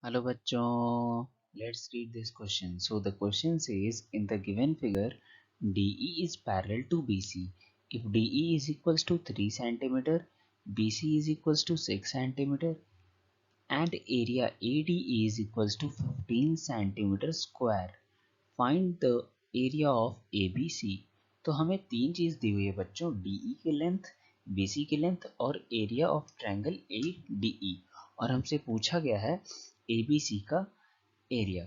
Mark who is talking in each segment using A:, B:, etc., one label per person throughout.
A: Hello bachcho, let's read this question. So the question says in the given figure DE is parallel to BC. If DE is equals to 3 cm, BC is equals to 6 cm and area ADE is equals to 15 cm square. Find the area of ABC. तो हमें तीन चीज दी हुई है बच्चों, DE की length, BC की length और एरिया ऑफ ट्रायंगल ADE और हमसे पूछा गया है ABC का एरिया।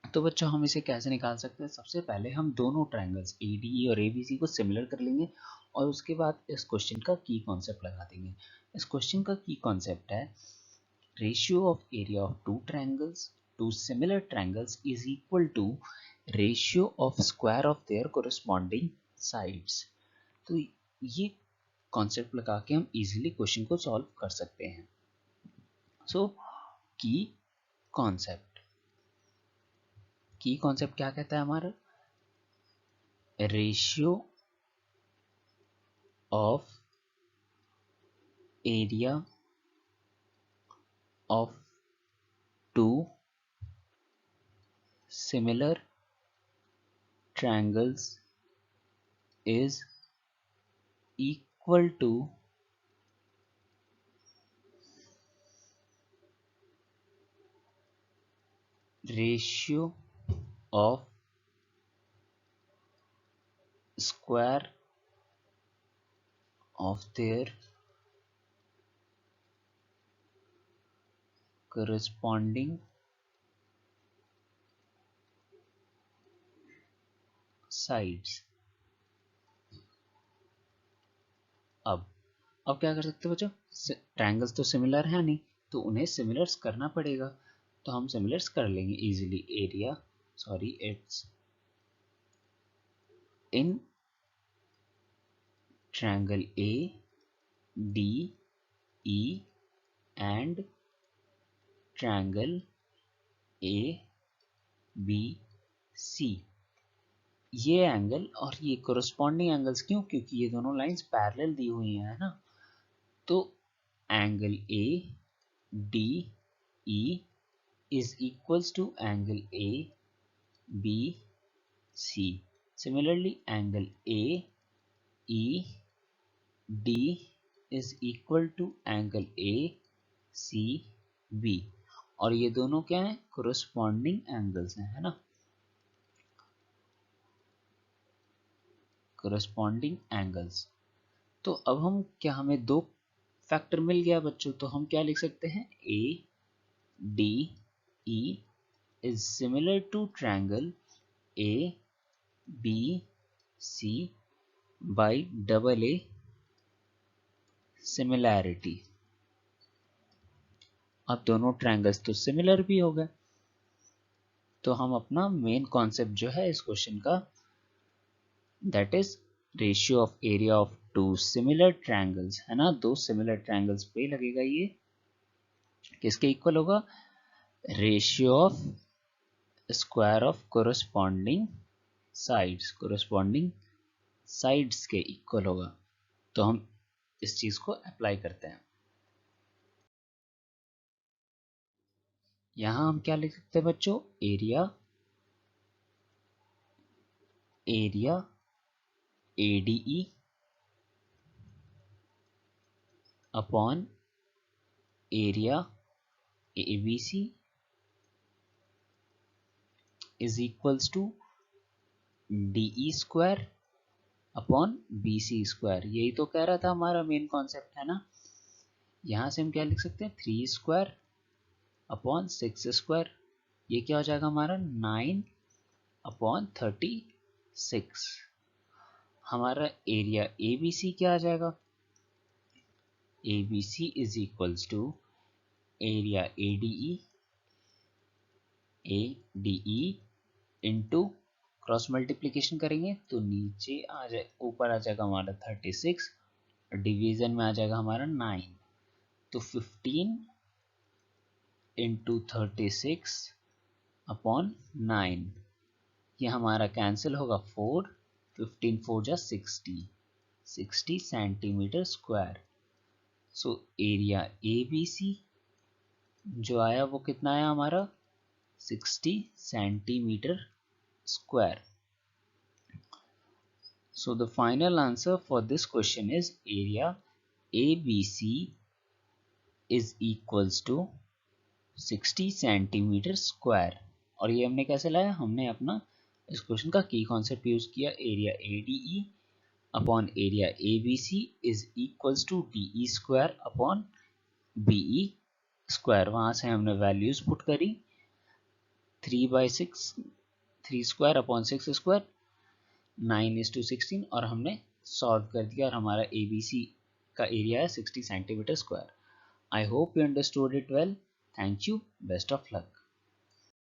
A: तो बच्चों हम इसे कैसे निकाल सकते हैं? सबसे पहले हम दोनों ट्रायंगल्स ADE और ABC को सिमिलर कर लेंगे और उसके बाद इस क्वेश्चन का की कॉन्सेप्ट लगा देंगे। इस क्वेश्चन का की कॉन्सेप्ट है ratio of area of two similar triangles is equal to ratio of square of their corresponding sides. तो ये कॉन्सेप्ट लगा के हम इजीली क्वेश्चन को सॉल्व कर सकते हैं। सो की कॉन्सेप्ट क्या कहता है हमारा? Ratio of area of two similar triangles is equal to ratio of square of their corresponding sides। अब क्या कर सकते हो बच्चों? ट्रायंगल्स तो सिमिलर है नहीं, तो उन्हें सिमिलर्स करना पड़ेगा। तो हम सिमिलर्स कर लेंगे easily. It's in triangle ADE and triangle ABC। ये एंगल और ये कोरस्पॉन्डिंग एंगल्स क्यों? क्योंकि ये दोनों लाइंस पैरेलल दी हुई हैं ना। तो angle ADE is equals to angle ABC। Similarly angle AED is equal to angle ACB और ये दोनों क्या है? कोरस्पॉन्डिंग एंगल्स हैं, है ना। Corresponding angles. तो अब हम क्या, हमें दो फैक्टर मिल गया बच्चों, तो हम क्या लिख सकते हैं? ADE is similar to triangle ABC by double A similarity। अब दोनों ट्रायंगल्स तो सिमिलर भी हो गए, तो हम अपना मेन कॉन्सेप्ट जो है इस क्वेश्चन का, that is ratio of area of two similar triangles, है ना। दो सिमिलर ट्रायंगल्स पे लगेगा, ये किसके इक्वल होगा? Ratio of square of corresponding sides के इक्वल होगा। तो हम इस चीज को अप्लाई करते हैं। यहां हम क्या लिख सकते हैं बच्चों? Area ADE upon area ABC is equals to DE square upon BC square. यही तो कह रहा था हमारा मेन कॉन्सेप्ट, है ना। यहां से हम क्या लिख सकते हैं? 3 स्क्वायर अपॉन 6 स्क्वायर। ये क्या हो जाएगा हमारा? 9 अपॉन 36। हमारा एरिया ABC क्या आ जाएगा? ABC is equals to area ADE into cross multiplication करेंगे तो नीचे आ जाए, ऊपर आ जाएगा हमारा 36, डिवीजन में आ जाएगा हमारा 9। तो 15 इंटू 36 अपॉन 9, ये हमारा कैंसिल होगा 4, 15 4 जा 60 centimetre square. So area ABC जो आया वो कितना आया हमारा 60 centimetre square. So the final answer for this question is area ABC is equals to 60 centimetre square. और ये हमने कैसे लाया, हमने अपना इस क्वेश्चन का की कॉन्सेप्ट यूज किया, area ADE upon area ABC is equals to DE square upon BE square. वहां से हमने वैल्यूज पुट करी 3/6 3 स्क्वायर अपॉन 6 स्क्वायर 9:16 और हमने सॉल्व कर दिया और हमारा ABC का एरिया है 60 centimetre square. I hope you understood it well. Thank you. Best of luck.